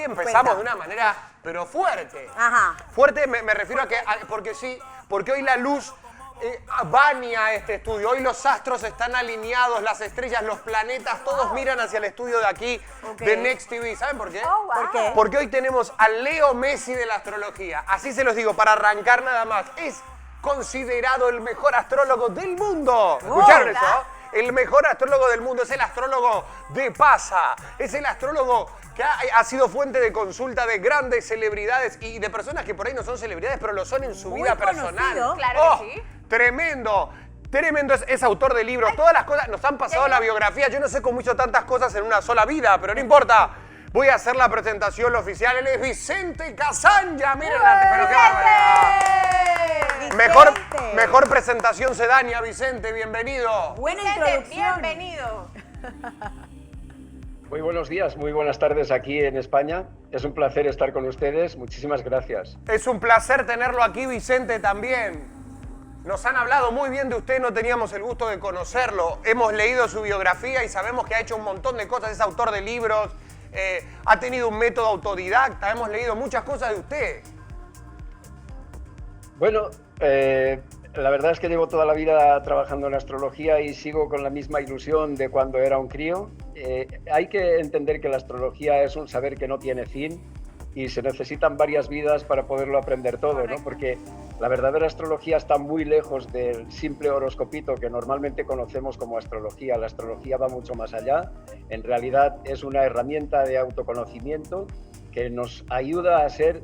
empezamos de una manera, pero fuerte. Ajá. Fuerte me refiero a que, porque hoy la luz baña este estudio. Hoy los astros están alineados, las estrellas, los planetas, todos miran hacia el estudio de aquí, de Next TV. ¿Saben por qué? Oh, wow. ¿Por qué? Porque hoy tenemos al Leo Messi de la astrología. Así se los digo, para arrancar nada más. Es considerado el mejor astrólogo del mundo. ¿Escucharon eso? El mejor astrólogo del mundo es el astrólogo de Pasa. Es el astrólogo que ha sido fuente de consulta de grandes celebridades y de personas que por ahí no son celebridades, pero lo son en su vida personal. Claro que sí. Tremendo. Tremendo, es autor de libros. Todas las cosas, nos han pasado la biografía. Yo no sé cómo hizo tantas cosas en una sola vida, pero no importa. Voy a hacer la presentación oficial. Él es Vicente Casanya. Miren pero qué barbaridad. Mejor presentación se daña, Vicente. Bienvenido. Buena Vicente, introducción. bienvenido. Muy buenos días, muy buenas tardes aquí en España. Es un placer estar con ustedes. Muchísimas gracias. Es un placer tenerlo aquí, Vicente, también. Nos han hablado muy bien de usted, no teníamos el gusto de conocerlo. Hemos leído su biografía y sabemos que ha hecho un montón de cosas. Es autor de libros, ha tenido un método autodidacta, hemos leído muchas cosas de usted. Bueno, la verdad es que llevo toda la vida trabajando en astrología y sigo con la misma ilusión de cuando era un crío. Hay que entender que la astrología es un saber que no tiene fin y se necesitan varias vidas para poderlo aprender todo, ¿no? Porque la verdadera astrología está muy lejos del simple horoscopito que normalmente conocemos como astrología. La astrología va mucho más allá. En realidad es una herramienta de autoconocimiento que nos ayuda a ser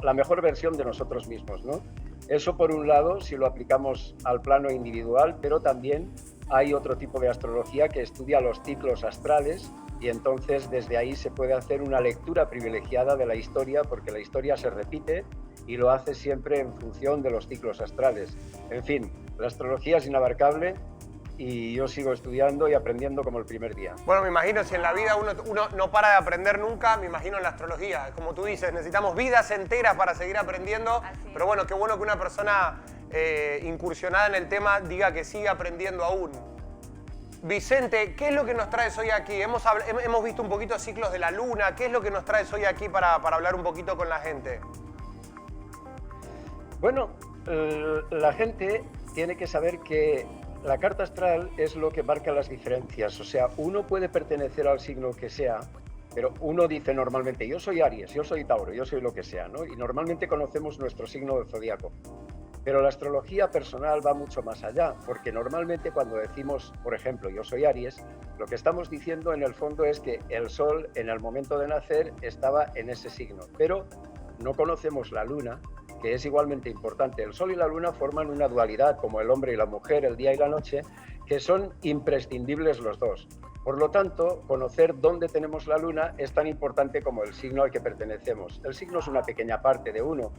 la mejor versión de nosotros mismos, ¿no? Eso por un lado, si lo aplicamos al plano individual, pero también hay otro tipo de astrología que estudia los ciclos astrales y entonces desde ahí se puede hacer una lectura privilegiada de la historia porque la historia se repite y lo hace siempre en función de los ciclos astrales. En fin, la astrología es inabarcable y yo sigo estudiando y aprendiendo como el primer día. Bueno, me imagino, si en la vida uno no para de aprender nunca, me imagino en la astrología. Como tú dices, necesitamos vidas enteras para seguir aprendiendo. Pero bueno, qué bueno que una persona incursionada en el tema diga que sigue aprendiendo aún. Vicente, ¿qué es lo que nos traes hoy aquí? Hemos visto un poquito ciclos de la luna. ¿Qué es lo que nos traes hoy aquí para hablar un poquito con la gente? Bueno, la gente tiene que saber que la carta astral es lo que marca las diferencias. O sea, uno puede pertenecer al signo que sea, pero uno dice normalmente, yo soy Aries, yo soy Tauro, yo soy lo que sea, ¿no? Y normalmente conocemos nuestro signo del zodíaco. Pero la astrología personal va mucho más allá, porque normalmente cuando decimos, por ejemplo, yo soy Aries, lo que estamos diciendo en el fondo es que el Sol en el momento de nacer estaba en ese signo, pero no conocemos la Luna, que es igualmente importante. El Sol y la Luna forman una dualidad, como el hombre y la mujer, el día y la noche, que son imprescindibles los dos. Por lo tanto, conocer dónde tenemos la Luna es tan importante como el signo al que pertenecemos. El signo es una pequeña parte de uno,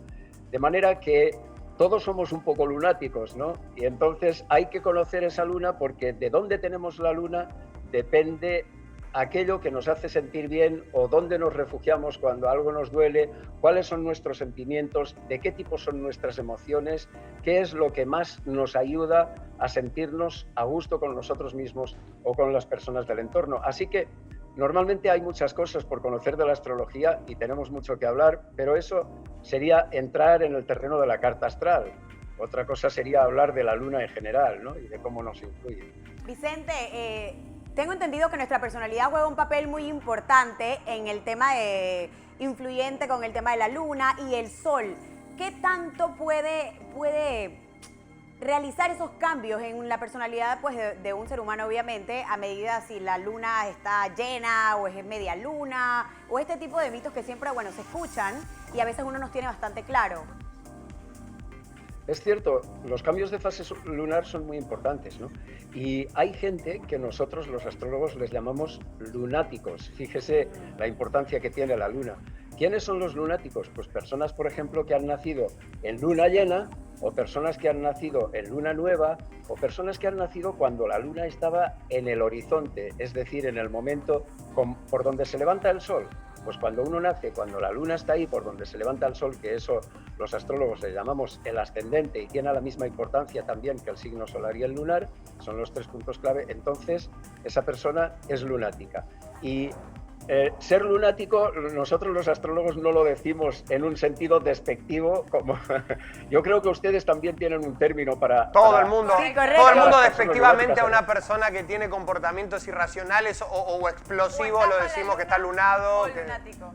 de manera que todos somos un poco lunáticos, ¿no? Y entonces hay que conocer esa luna porque de dónde tenemos la luna depende aquello que nos hace sentir bien o dónde nos refugiamos cuando algo nos duele, cuáles son nuestros sentimientos, de qué tipo son nuestras emociones, qué es lo que más nos ayuda a sentirnos a gusto con nosotros mismos o con las personas del entorno. Así que normalmente hay muchas cosas por conocer de la astrología y tenemos mucho que hablar, pero eso sería entrar en el terreno de la carta astral. Otra cosa sería hablar de la luna en general, ¿no? Y de cómo nos influye. Vicente, tengo entendido que nuestra personalidad juega un papel muy importante en el tema de influyente con el tema de la luna y el sol. ¿Qué tanto puede realizar esos cambios en la personalidad pues, de un ser humano, obviamente, a medida si la luna está llena o es media luna, o este tipo de mitos que siempre, bueno, se escuchan y a veces uno nos tiene bastante claro? Es cierto, los cambios de fase lunar son muy importantes, ¿no? Y hay gente que nosotros, los astrólogos, les llamamos lunáticos. Fíjese la importancia que tiene la luna. ¿Quiénes son los lunáticos? Pues personas, por ejemplo, que han nacido en luna llena, o personas que han nacido en luna nueva, o personas que han nacido cuando la luna estaba en el horizonte, es decir, en el momento por donde se levanta el sol. Pues cuando uno nace, cuando la luna está ahí por donde se levanta el sol, que eso los astrólogos le llamamos el ascendente y tiene la misma importancia también que el signo solar y el lunar, son los tres puntos clave, entonces esa persona es lunática. Y Ser lunático, nosotros los astrólogos no lo decimos en un sentido despectivo, como yo creo que ustedes también tienen un término para... Todo el mundo, Sí, correcto. todo el mundo Para las despectivamente personas a una persona que tiene comportamientos irracionales o explosivos lo decimos que está lunado,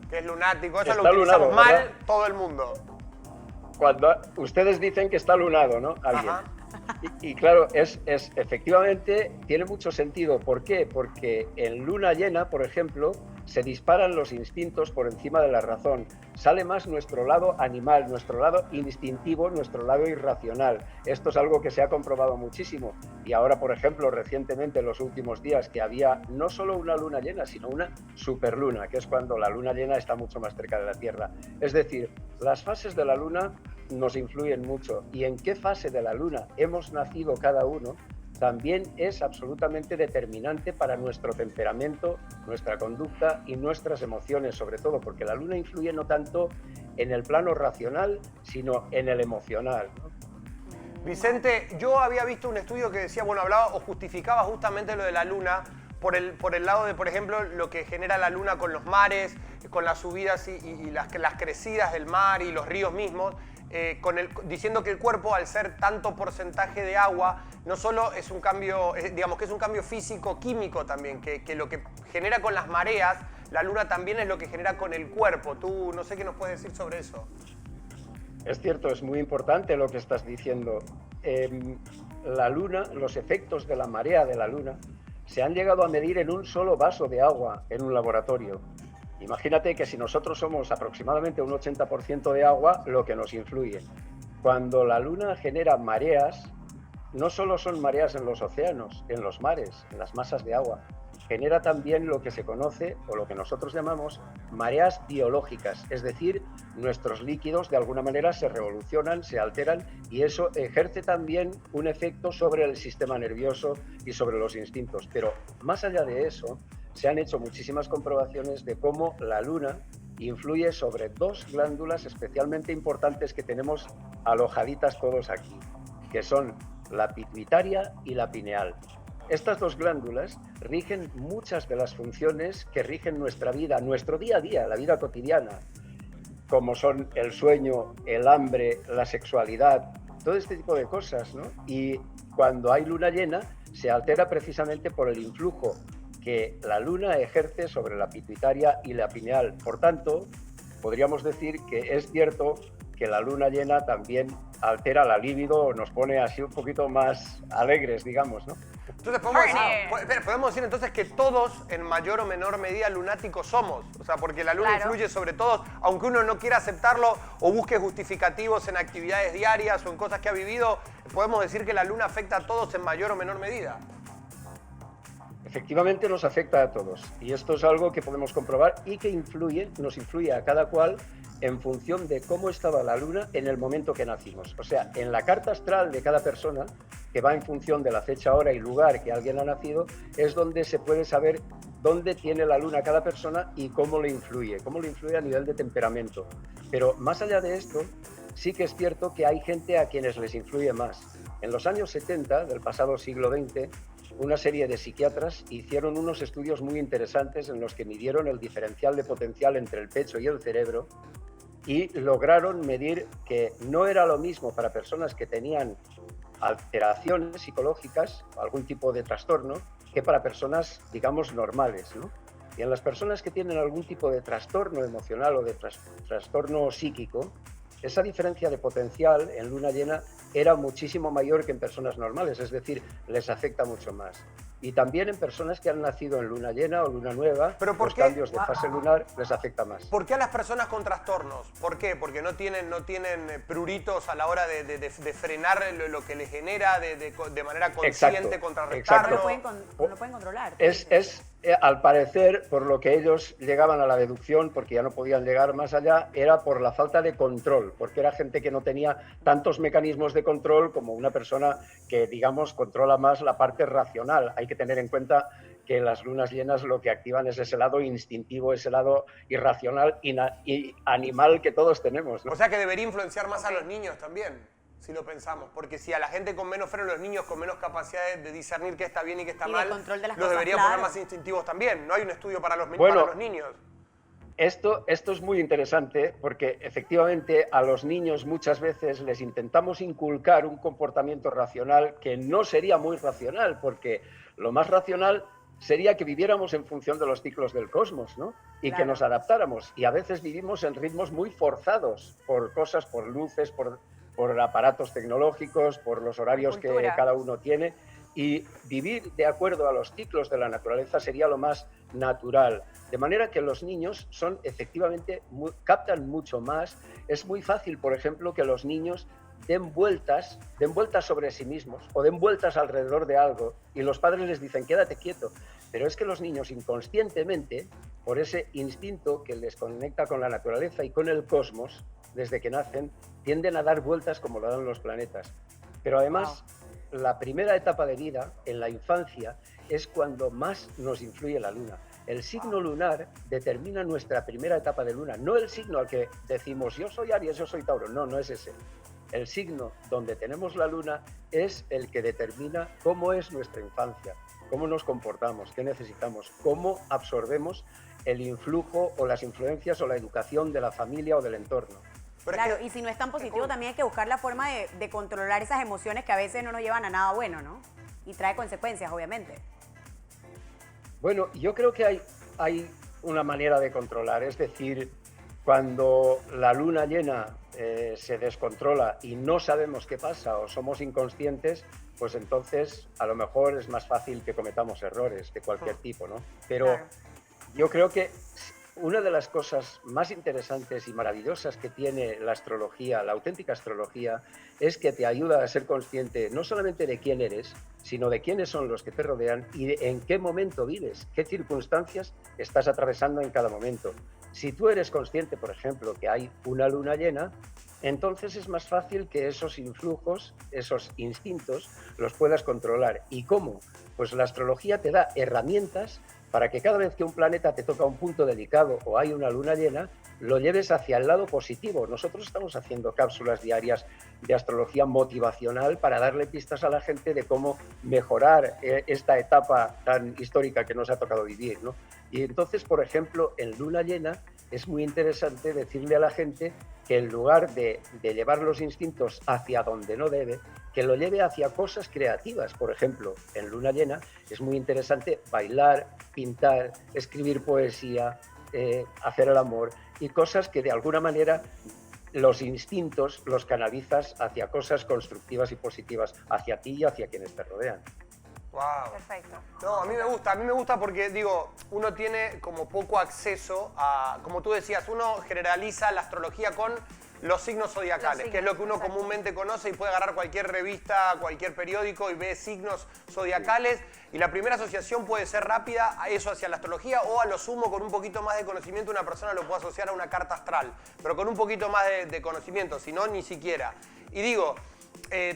que es lunático. Eso Está lo utilizamos lunado, mal ¿verdad? todo el mundo. Cuando ustedes dicen que está lunado, ¿no? Alguien. Ajá. Y claro, efectivamente tiene mucho sentido. ¿Por qué? Porque en luna llena, por ejemplo, se disparan los instintos por encima de la razón. Sale más nuestro lado animal, nuestro lado instintivo, nuestro lado irracional. Esto es algo que se ha comprobado muchísimo. Y ahora, por ejemplo, recientemente, en los últimos días, que había no solo una luna llena, sino una superluna, que es cuando la luna llena está mucho más cerca de la Tierra. Es decir, las fases de la luna nos influyen mucho, y en qué fase de la luna hemos nacido cada uno también es absolutamente determinante para nuestro temperamento, nuestra conducta y nuestras emociones, sobre todo porque la luna influye no tanto en el plano racional, sino en el emocional, ¿no? Vicente, yo había visto un estudio que decía, bueno, hablaba o justificaba justamente lo de la luna por el lado de, por ejemplo, lo que genera la luna con los mares, con las subidas y las crecidas del mar y los ríos mismos. Diciendo que el cuerpo, al ser tanto porcentaje de agua, no solo es un cambio, digamos que es un cambio físico-químico también, que lo que genera con las mareas, la luna también es lo que genera con el cuerpo. Tú no sé qué nos puedes decir sobre eso. Es cierto, es muy importante lo que estás diciendo. La luna, los efectos de la marea de la luna, se han llegado a medir en un solo vaso de agua en un laboratorio. Imagínate que si nosotros somos aproximadamente un 80% de agua, lo que nos influye. Cuando la luna genera mareas, no solo son mareas en los océanos, en los mares, en las masas de agua, genera también lo que se conoce o lo que nosotros llamamos mareas biológicas, es decir, nuestros líquidos de alguna manera se revolucionan, se alteran, y eso ejerce también un efecto sobre el sistema nervioso y sobre los instintos. Pero más allá de eso, se han hecho muchísimas comprobaciones de cómo la luna influye sobre dos glándulas especialmente importantes que tenemos alojaditas todos aquí, que son la pituitaria y la pineal. Estas dos glándulas rigen muchas de las funciones que rigen nuestra vida, nuestro día a día, la vida cotidiana, como son el sueño, el hambre, la sexualidad, todo este tipo de cosas, ¿no? Y cuando hay luna llena, se altera precisamente por el influjo que la luna ejerce sobre la pituitaria y la pineal. Por tanto, podríamos decir que es cierto que la luna llena también altera la libido, nos pone así un poquito más alegres, digamos, ¿no? Entonces podemos decir entonces que todos, en mayor o menor medida, lunáticos somos. O sea, porque la luna influye sobre todos, aunque uno no quiera aceptarlo o busque justificativos en actividades diarias o en cosas que ha vivido, podemos decir que la luna afecta a todos en mayor o menor medida. Efectivamente nos afecta a todos, y esto es algo que podemos comprobar y que nos influye a cada cual en función de cómo estaba la luna en el momento que nacimos. O sea, en la carta astral de cada persona, que va en función de la fecha, hora y lugar que alguien ha nacido, es donde se puede saber dónde tiene la luna cada persona y cómo le influye a nivel de temperamento. Pero más allá de esto, sí que es cierto que hay gente a quienes les influye más. En los años 70 del pasado siglo XX, una serie de psiquiatras hicieron unos estudios muy interesantes en los que midieron el diferencial de potencial entre el pecho y el cerebro y lograron medir que no era lo mismo para personas que tenían alteraciones psicológicas, algún tipo de trastorno, que para personas, digamos, normales, ¿no? Y en las personas que tienen algún tipo de trastorno emocional o de trastorno psíquico, esa diferencia de potencial en luna llena era muchísimo mayor que en personas normales, es decir, les afecta mucho más. Y también en personas que han nacido en luna llena o luna nueva, los cambios de fase lunar les afecta más. ¿Por qué a las personas con trastornos? ¿Por qué? Porque no tienen pruritos a la hora de frenar lo que les genera, de manera consciente contrarrestarlo. No lo pueden controlar. Al parecer, por lo que ellos llegaban a la deducción, porque ya no podían llegar más allá, era por la falta de control, porque era gente que no tenía tantos mecanismos de control como una persona que, digamos, controla más la parte racional. Hay que tener en cuenta que las lunas llenas lo que activan es ese lado instintivo, ese lado irracional y animal que todos tenemos, ¿no? O sea que debería influenciar más a los niños también. si lo pensamos. Porque si a la gente con menos freno, los niños con menos capacidad de discernir qué está bien y qué está Y de mal, control de las los cosas, debería claro. poner más instintivos también. No hay un estudio para los, Bueno, para los niños. Esto es muy interesante porque efectivamente a los niños muchas veces les intentamos inculcar un comportamiento racional que no sería muy racional, porque lo más racional sería que viviéramos en función de los ciclos del cosmos, ¿no? Y Claro. que nos adaptáramos. Y a veces vivimos en ritmos muy forzados por cosas, por luces, por aparatos tecnológicos, por los horarios que cultura. cada uno tiene. Y vivir de acuerdo a los ciclos de la naturaleza sería lo más natural. De manera que los niños son efectivamente, captan mucho más. Es muy fácil, por ejemplo, que los niños den vueltas sobre sí mismos o den vueltas alrededor de algo y los padres les dicen quédate quieto. Pero es que los niños inconscientemente, por ese instinto que les conecta con la naturaleza y con el cosmos, desde que nacen, tienden a dar vueltas como lo dan los planetas. Pero además, la primera etapa de vida, en la infancia, es cuando más nos influye la luna. El signo lunar determina nuestra primera etapa de luna, no el signo al que decimos yo soy Aries, yo soy Tauro, no es ese. El signo donde tenemos la luna es el que determina cómo es nuestra infancia, cómo nos comportamos, qué necesitamos, cómo absorbemos el influjo o las influencias o la educación de la familia o del entorno. Pero es Claro, que- y si no es tan positivo, también hay que buscar la forma de controlar esas emociones que a veces no nos llevan a nada bueno, ¿no? Y trae consecuencias, obviamente. Bueno, yo creo que hay una manera de controlar, es decir, cuando la luna llena se descontrola y no sabemos qué pasa o somos inconscientes, pues entonces a lo mejor es más fácil que cometamos errores de cualquier tipo, ¿no? Pero Claro. yo creo que una de las cosas más interesantes y maravillosas que tiene la astrología, la auténtica astrología, es que te ayuda a ser consciente no solamente de quién eres, sino de quiénes son los que te rodean y de en qué momento vives, qué circunstancias estás atravesando en cada momento. Si tú eres consciente, por ejemplo, que hay una luna llena, entonces es más fácil que esos influjos, esos instintos, los puedas controlar. ¿Y cómo? Pues la astrología te da herramientas para que cada vez que un planeta te toca un punto delicado o hay una luna llena, lo lleves hacia el lado positivo. Nosotros estamos haciendo cápsulas diarias de astrología motivacional para darle pistas a la gente de cómo mejorar esta etapa tan histórica que nos ha tocado vivir, ¿no? Y entonces, por ejemplo, en luna llena es muy interesante decirle a la gente que en lugar de llevar los instintos hacia donde no debe, que lo lleve hacia cosas creativas. Por ejemplo, en luna llena es muy interesante bailar, pintar, escribir poesía, hacer el amor y cosas que de alguna manera los instintos los canalizas hacia cosas constructivas y positivas, hacia ti y hacia quienes te rodean. Wow. Perfecto. No, a mí me gusta porque, digo, uno tiene como poco acceso a, como tú decías, uno generaliza la astrología con los signos zodiacales, Los que es lo que signos, uno exacto. comúnmente conoce y puede agarrar cualquier revista, cualquier periódico y ve signos zodiacales. Y la primera asociación puede ser rápida a eso, hacia la astrología, o a lo sumo, con un poquito más de conocimiento, una persona lo puede asociar a una carta astral, pero con un poquito más de conocimiento, si no, ni siquiera. Y digo,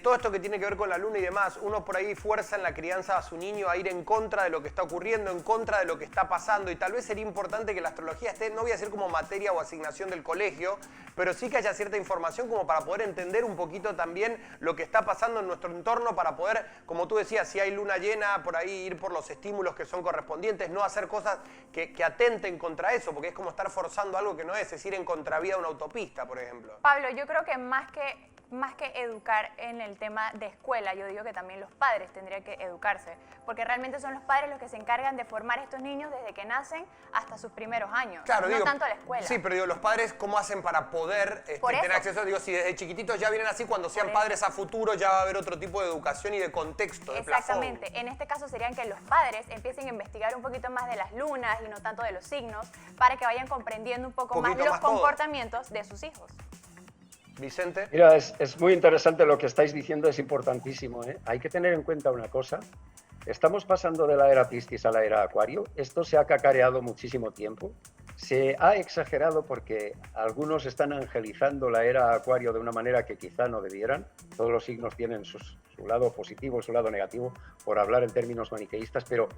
todo esto que tiene que ver con la luna y demás, uno por ahí fuerza en la crianza a su niño a ir en contra de lo que está ocurriendo, en contra de lo que está pasando, y tal vez sería importante que la astrología esté, no voy a decir como materia o asignación del colegio, pero sí que haya cierta información como para poder entender un poquito también lo que está pasando en nuestro entorno, para poder, como tú decías, si hay luna llena, por ahí ir por los estímulos que son correspondientes, no hacer cosas que atenten contra eso, porque es como estar forzando algo que no es ir en contravía de una autopista, por ejemplo. Pablo, yo creo que más que educar en el tema de escuela, yo digo que también los padres tendrían que educarse, porque realmente son los padres los que se encargan de formar a estos niños desde que nacen hasta sus primeros años, Claro, no digo, tanto la escuela. Sí, pero digo, los padres, ¿cómo hacen para poder Por tener eso. acceso? Digo, si desde chiquititos ya vienen así, cuando sean Por eso. padres a futuro ya va a haber otro tipo de educación y de contexto, de plafón. Exactamente. En este caso serían que los padres empiecen a investigar un poquito más de las lunas y no tanto de los signos, para que vayan comprendiendo un poco más Poquito los más todo. comportamientos de sus hijos. Vicente. Mira, es muy interesante lo que estáis diciendo, es importantísimo, ¿eh? Hay que tener en cuenta una cosa. Estamos pasando de la era Piscis a la era Acuario. Esto se ha cacareado muchísimo tiempo. Se ha exagerado porque algunos están angelizando la era Acuario de una manera que quizá no debieran. Todos los signos tienen su lado positivo y su lado negativo, por hablar en términos maniqueístas, pero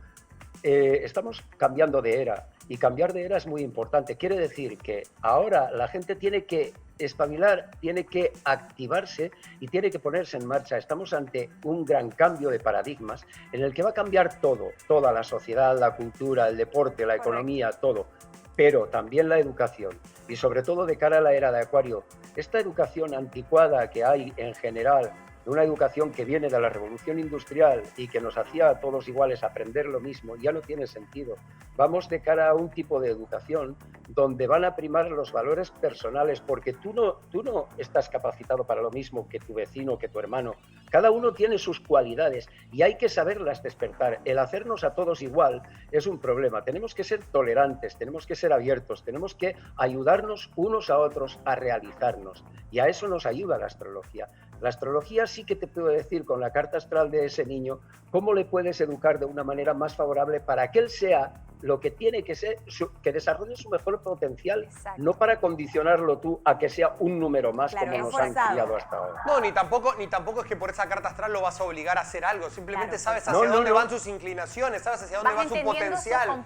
estamos cambiando de era, y cambiar de era es muy importante. Quiere decir que ahora la gente tiene que espabilar, tiene que activarse y tiene que ponerse en marcha. Estamos ante un gran cambio de paradigmas en el que va a cambiar todo, toda la sociedad, la cultura, el deporte, la economía, todo, pero también la educación y sobre todo de cara a la era de Acuario. Esta educación anticuada que hay en general, una educación que viene de la revolución industrial y que nos hacía a todos iguales aprender lo mismo, ya no tiene sentido. Vamos de cara a un tipo de educación donde van a primar los valores personales, porque tú no estás capacitado para lo mismo que tu vecino, que tu hermano. Cada uno tiene sus cualidades y hay que saberlas despertar. El hacernos a todos igual es un problema. Tenemos que ser tolerantes, tenemos que ser abiertos, tenemos que ayudarnos unos a otros a realizarnos. Y a eso nos ayuda la astrología. La astrología sí que te puedo decir con la carta astral de ese niño cómo le puedes educar de una manera más favorable para que él sea lo que tiene que ser, que desarrolle su mejor potencial, no para condicionarlo tú a que sea un número más, claro, como nos han criado hasta ahora. No, ni tampoco es que por esa carta astral lo vas a obligar a hacer algo, simplemente sabes hacia dónde van sus inclinaciones, sabes hacia dónde va su potencial,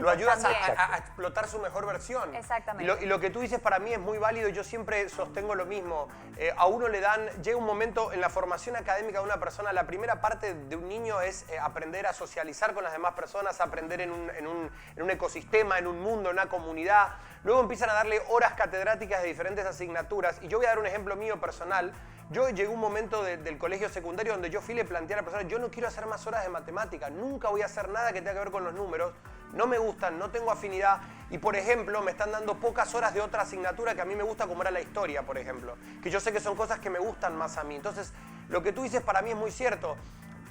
lo ayudas a explotar su mejor versión. Exactamente. Y lo que tú dices para mí es muy válido, yo siempre sostengo lo mismo, a uno le dan, llega un momento en la formación académica de una persona, la primera parte de un niño es aprender a socializar con las demás personas, aprender en un ecosistema, en un mundo, en una comunidad. Luego empiezan a darle horas catedráticas de diferentes asignaturas. Y yo voy a dar un ejemplo mío personal. Yo llegué a un momento del colegio secundario donde yo fui y le planteé a la profesora, yo no quiero hacer más horas de matemática, nunca voy a hacer nada que tenga que ver con los números, no me gustan, no tengo afinidad. Y por ejemplo, me están dando pocas horas de otra asignatura que a mí me gusta, como era la historia, por ejemplo. Que yo sé que son cosas que me gustan más a mí. Entonces, lo que tú dices para mí es muy cierto.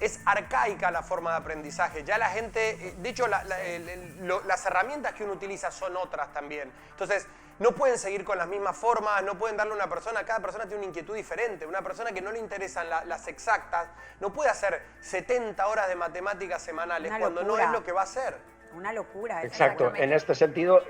Es arcaica la forma de aprendizaje. Ya la gente, de hecho, las herramientas que uno utiliza son otras también. Entonces, no pueden seguir con las mismas formas, no pueden darle a una persona, cada persona tiene una inquietud diferente. Una persona que no le interesan las exactas no puede hacer 70 horas de matemáticas semanales cuando no es lo que va a hacer. Una locura. Exacto. En este sentido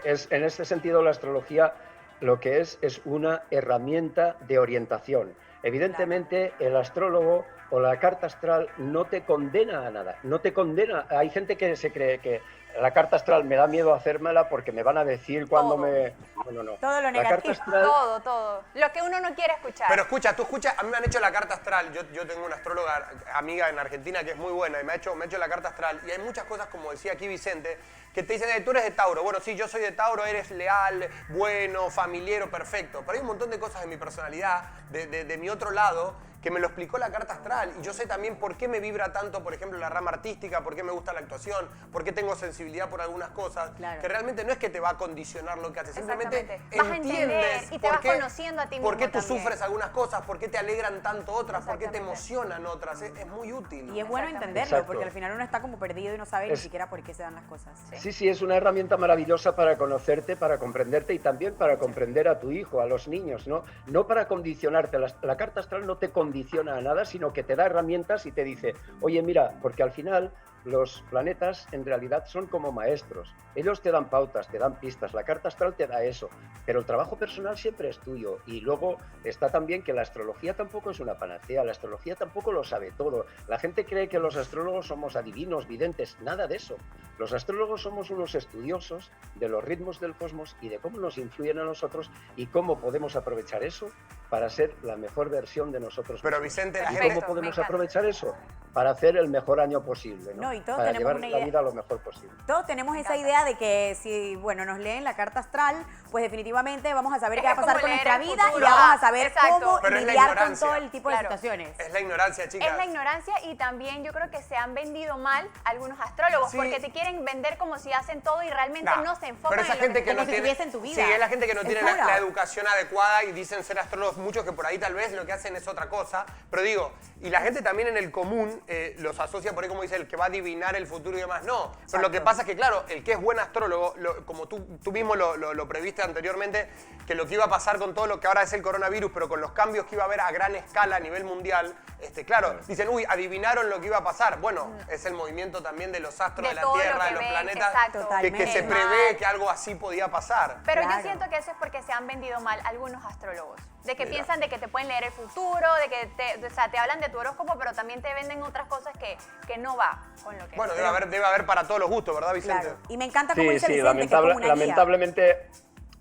la astrología lo que es una herramienta de orientación. Evidentemente, el astrólogo o la carta astral no te condena a nada, no te condena. Hay gente que se cree que la carta astral me da miedo hacérmela porque me van a decir cuando me... No. Todo lo negativo. Astral... Todo. Lo que uno no quiere escuchar. Pero escucha, a mí me han hecho la carta astral. Yo tengo una astróloga amiga en Argentina que es muy buena y me ha hecho la carta astral. Y hay muchas cosas, como decía aquí Vicente, que te dicen, tú eres de Tauro. Bueno, sí, yo soy de Tauro, eres leal, bueno, familiero, perfecto. Pero hay un montón de cosas de mi personalidad, de mi otro lado, que me lo explicó la carta astral. Y yo sé también por qué me vibra tanto, por ejemplo, la rama artística, por qué me gusta la actuación, por qué tengo sensibilidad por algunas cosas, que realmente no es que te va a condicionar lo que haces, simplemente entiendes y te vas conociendo a ti mismo por qué tú también. sufres algunas cosas, por qué te alegran tanto otras, por qué te emocionan otras. Es muy útil. Y es bueno entenderlo, porque al final uno está como perdido y no sabe ni siquiera por qué se dan las cosas. Sí, es una herramienta maravillosa para conocerte, para comprenderte y también para comprender a tu hijo, a los niños, no para condicionarte. La carta astral no te condiciona a nada, sino que te da herramientas y te dice, oye, mira, porque al final los planetas en realidad son como maestros. Ellos te dan pautas, te dan pistas, la carta astral te da eso, pero el trabajo personal siempre es tuyo. Y luego está también que la astrología tampoco es una panacea, la astrología tampoco lo sabe todo. La gente cree que los astrólogos somos adivinos, videntes, nada de eso. Los astrólogos somos unos estudiosos de los ritmos del cosmos y de cómo nos influyen a nosotros y cómo podemos aprovechar eso para ser la mejor versión de nosotros. Pero Vicente, ¿Y cómo podemos aprovechar eso? Para hacer el mejor año posible, y todos para tenemos llevar una la idea. vida lo mejor posible. Todos tenemos esa idea de que si, nos leen la carta astral, pues definitivamente vamos a saber qué va a pasar con nuestra vida y vamos a saber cómo lidiar con todo el tipo de situaciones. Es la ignorancia, chicas. Es la ignorancia y también yo creo que se han vendido mal algunos astrólogos porque te quieren vender como si hacen todo y realmente no se enfocan pero esa en gente lo que como no si tiene, tuviesen tu vida. Sí, es la gente que no tiene pura. la educación adecuada y dicen ser astrólogos muchos que por ahí tal vez lo que hacen es otra cosa. Pero digo, y la gente también en el común los asocia por ahí como dice el que va a adivinar el futuro y demás. No, pero lo que pasa es que claro, el que es buen astrólogo, como tú mismo lo previste anteriormente, que lo que iba a pasar con todo lo que ahora es el coronavirus, pero con los cambios que iba a haber a gran escala a nivel mundial, claro, dicen, uy, adivinaron lo que iba a pasar. Bueno, es el movimiento también de los astros, de la Tierra, de los planetas, que se prevé que algo así podía pasar. Pero yo siento que eso es porque se han vendido mal algunos astrólogos. De que piensan de que te pueden leer el futuro, de que te hablan de tu horóscopo, pero también te venden otras cosas que no va con lo que... Bueno, debe haber para todos los gustos, ¿verdad, Vicente? Claro. Y me encanta cómo dice Vicente, lamentablemente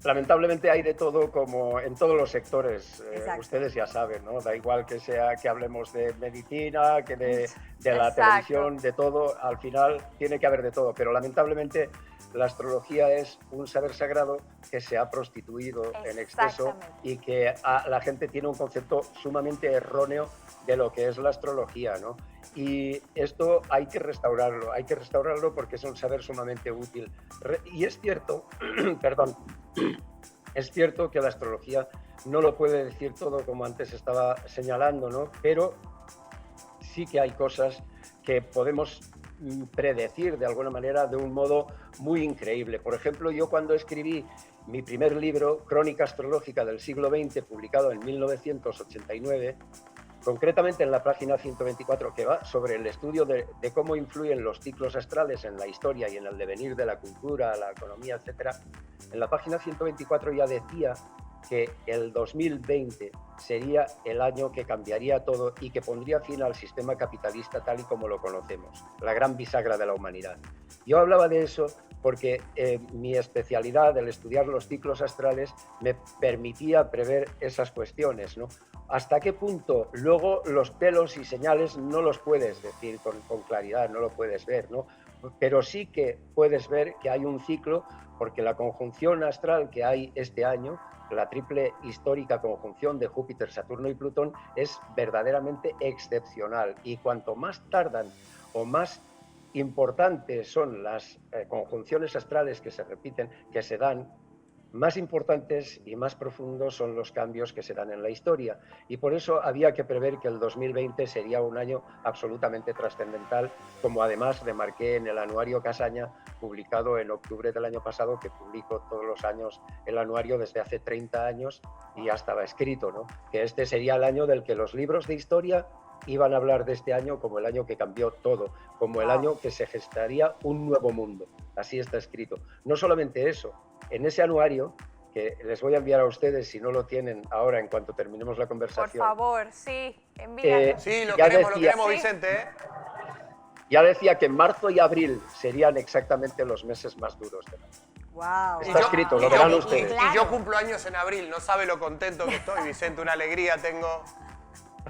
lamentablemente hay de todo, como en todos los sectores. Exacto. Ustedes ya saben, ¿no? Da igual que sea que hablemos de medicina, que de la Exacto. televisión, de todo. Al final tiene que haber de todo. Pero lamentablemente la astrología es un saber sagrado que se ha prostituido en exceso Exactamente. y que la gente tiene un concepto sumamente erróneo de lo que es la astrología, ¿no? Y esto hay que restaurarlo porque es un saber sumamente útil. Y es cierto, perdón, es cierto que la astrología no lo puede decir todo como antes estaba señalando, ¿no? Pero sí que hay cosas que podemos predecir de alguna manera de un modo muy increíble. Por ejemplo, yo cuando escribí mi primer libro, Crónica Astrológica del siglo XX, publicado en 1989, concretamente en la página 124, que va sobre el estudio de cómo influyen los ciclos astrales en la historia y en el devenir de la cultura, la economía, etc. En la página 124 ya decía que el 2020 sería el año que cambiaría todo y que pondría fin al sistema capitalista tal y como lo conocemos, la gran bisagra de la humanidad. Yo hablaba de eso porque mi especialidad, el estudiar los ciclos astrales, me permitía prever esas cuestiones, ¿no? ¿Hasta qué punto luego los pelos y señales no los puedes decir con claridad, no lo puedes ver, ¿no? Pero sí que puedes ver que hay un ciclo, porque la conjunción astral que hay este año, la triple histórica conjunción de Júpiter, Saturno y Plutón, es verdaderamente excepcional. Y cuanto más tardan o más importantes son las conjunciones astrales que se repiten, que se dan, más importantes y más profundos son los cambios que se dan en la historia. Y por eso había que prever que el 2020 sería un año absolutamente trascendental, como además remarqué en el anuario Casaña, publicado en octubre del año pasado, que publico todos los años el anuario desde hace 30 años y ya estaba escrito, ¿no? Que este sería el año del que los libros de historia iban a hablar de este año como el año que cambió todo, como el año que se gestaría un nuevo mundo. Así está escrito. No solamente eso, en ese anuario, que les voy a enviar a ustedes si no lo tienen ahora en cuanto terminemos la Por conversación. favor, sí, envíalo. Sí, lo Ya queremos, decía- Vicente, ¿eh? Ya decía que marzo y abril serían exactamente los meses más duros del año. Wow. Está escrito, lo verán ustedes. Y yo cumplo años en abril, no sabe lo contento que estoy, Vicente, una alegría tengo.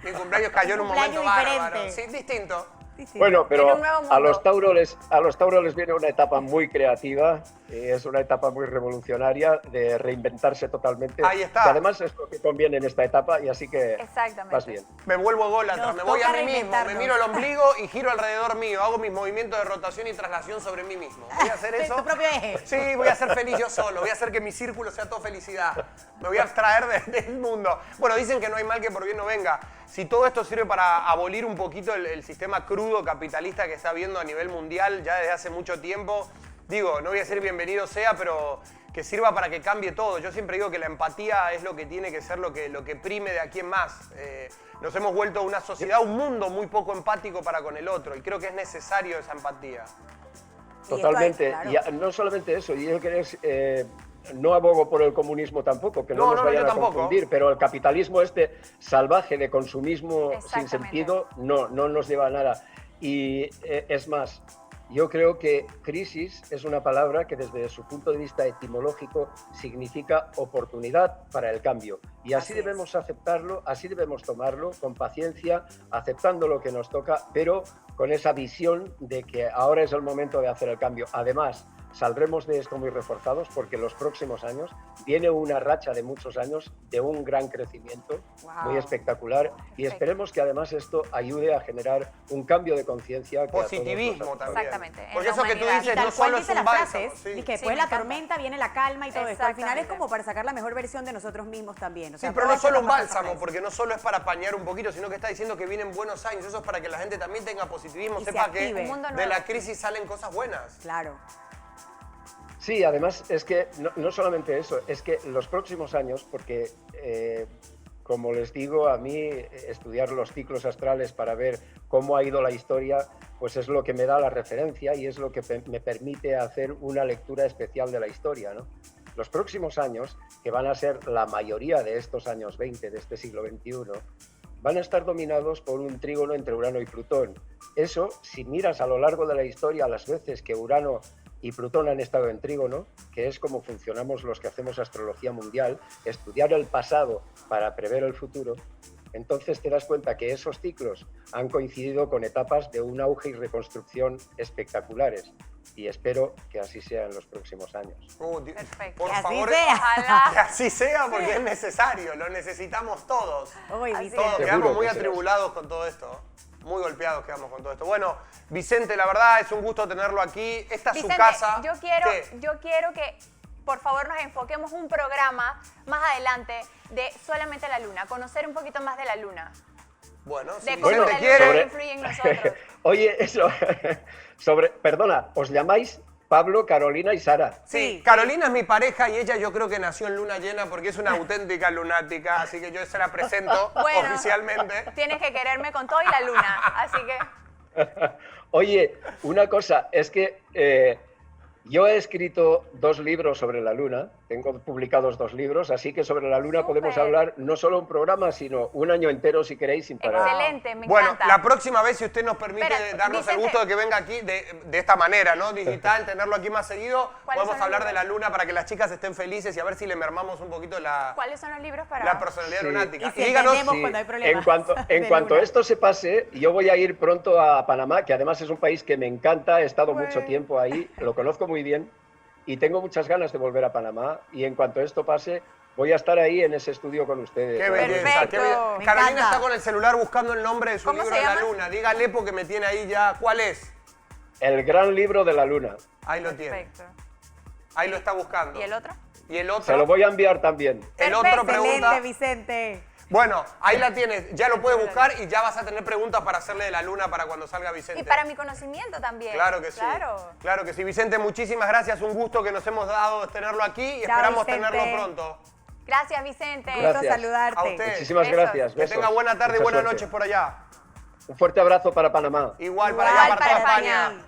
Mi cumpleaños cayó en un momento Cumpleaños bárbaro. diferente. Sí, distinto. Sí, sí. Bueno, pero En un nuevo mundo. a los Tauros les viene una etapa muy creativa, es una etapa muy revolucionaria de reinventarse totalmente. Ahí está. Que además es lo que conviene en esta etapa y así que Exactamente. vas bien. Me vuelvo ególatra, Nos me voy a toca mí mismo, me reinventarnos. miro el ombligo y giro alrededor mío, hago mis movimientos de rotación y traslación sobre mí mismo. Voy a hacer eso. Tu propio eje. Sí, voy a ser feliz yo solo, voy a hacer que mi círculo sea todo felicidad. Me voy a abstraer del mundo. Bueno, dicen que no hay mal que por bien no venga. Si todo esto sirve para abolir un poquito el sistema crudo capitalista que está habiendo a nivel mundial ya desde hace mucho tiempo, digo, no voy a decir bienvenido sea, pero que sirva para que cambie todo. Yo siempre digo que la empatía es lo que tiene que ser lo que prime de aquí en más. Nos hemos vuelto una sociedad, un mundo muy poco empático para con el otro y creo que es necesario esa empatía. Y Totalmente. esto hay- Y claro. no solamente eso, yo creo que no abogo por el comunismo tampoco, que no, No, nos no, vayan yo a tampoco. confundir, pero el capitalismo este salvaje de consumismo sin Exactamente. sentido no nos lleva a nada. Y es más, yo creo que crisis es una palabra que desde su punto de vista etimológico significa oportunidad para el cambio. Y así Así es. debemos aceptarlo, así debemos tomarlo, con paciencia, aceptando lo que nos toca, pero con esa visión de que ahora es el momento de hacer el cambio. Además, saldremos de esto muy reforzados porque los próximos años viene una racha de muchos años de un gran crecimiento, Wow. muy espectacular, y esperemos que además esto ayude a generar un cambio de conciencia. que a todos Positivismo nos- también. Exactamente, en Porque la eso que tú humanidad. Y dices tal no cual solo es dice un las bálsamo. frases, Sí. y que Sí, después me la encanta. tormenta viene la calma y todo esto. Al final es Exactamente. como para sacar la mejor versión de nosotros mismos también. O Sí, sea, pero no todas solo un estas cosas bálsamo, pasan. porque no solo es para apañar un poquito, sino que está diciendo que vienen buenos años. Eso es para que la gente también tenga positivismo, Y se sepa que active. Un mundo de nuevo. la crisis salen cosas buenas. Claro. Sí, además es que no solamente eso, es que los próximos años, porque como les digo, a mí estudiar los ciclos astrales para ver cómo ha ido la historia, pues es lo que me da la referencia y es lo que me permite hacer una lectura especial de la historia, ¿no? Los próximos años, que van a ser la mayoría de estos años 20 de este siglo XXI, van a estar dominados por un trígono entre Urano y Plutón. Eso, si miras a lo largo de la historia las veces que Urano y Plutón han estado en trígono, que es como funcionamos los que hacemos astrología mundial, estudiar el pasado para prever el futuro, entonces te das cuenta que esos ciclos han coincidido con etapas de un auge y reconstrucción espectaculares. Y espero que así sea en los próximos años. Perfecto. Por Que así favor, sea. Ojalá. que así sea porque es necesario, lo necesitamos todos. Uy, Así Vicente. Todos Seguro quedamos que muy será atribulados con todo esto. Muy golpeados quedamos con todo esto. Bueno, Vicente, la verdad es un gusto tenerlo aquí. Esta es su Vicente, casa. yo quiero que por favor nos enfoquemos un programa más adelante de solamente la luna, conocer un poquito más de la luna, Bueno, si de cómo Vicente la quiere... luna influye en nosotros. Oye, eso, perdona, os llamáis Pablo, Carolina y Sara. Sí, Sí. Carolina es mi pareja y ella yo creo que nació en luna llena porque es una auténtica lunática, así que yo se la presento Bueno. oficialmente. Tienes que quererme con todo y la luna, así que Oye, una cosa, es que yo he escrito 2 libros sobre la Luna, tengo publicados 2 libros, así que sobre la Luna podemos Súper. hablar no solo un programa, sino un año entero si queréis sin parar. excelente, me Bueno, encanta. la próxima vez, si usted nos permite Espera, darnos el Vicente. gusto de que venga aquí de esta manera, ¿no? Digital, tenerlo aquí más seguido, ¿Cuáles podemos son los hablar de la libros? luna para que las chicas estén felices y a ver si le mermamos un poquito la ¿Cuáles son los libros para...? personalidad Sí. lunática. Y si díganos, entendemos Sí, cuando hay problemas. En de cuanto luna. esto se pase, yo voy a ir pronto a Panamá, que además es un país que me encanta, he estado mucho tiempo ahí, lo conozco muy bien y tengo muchas ganas de volver a Panamá y en cuanto esto pase voy a estar ahí en ese estudio con ustedes. qué belleza, Perfecto. qué belleza. Me Carolina encanta. está con el celular buscando el nombre de su ¿Cómo libro se de la llama? luna. Dígale porque me tiene ahí ya. ¿Cuál es? El gran libro de la Luna. Ahí lo tiene. Perfecto. Ahí lo está buscando. ¿Y el otro? Y el otro. Se lo voy a enviar también. El Perfecto. otro pregunta. Excelente, Vicente. Bueno, ahí la tienes. Ya lo puedes buscar y ya vas a tener preguntas para hacerle de la luna para cuando salga Vicente. Y para mi conocimiento también. Claro que sí. Claro. Claro que sí. Vicente, muchísimas gracias. Un gusto que nos hemos dado tenerlo aquí y Chao, esperamos Vicente. tenerlo pronto. Gracias, Vicente. Gusto Gracias. saludarte. A usted. Muchísimas Besos. gracias. Que besos. tenga buena tarde y Mucha buenas suerte. noches por allá. Un fuerte abrazo para Panamá. Igual para Igual allá, para para toda España. España.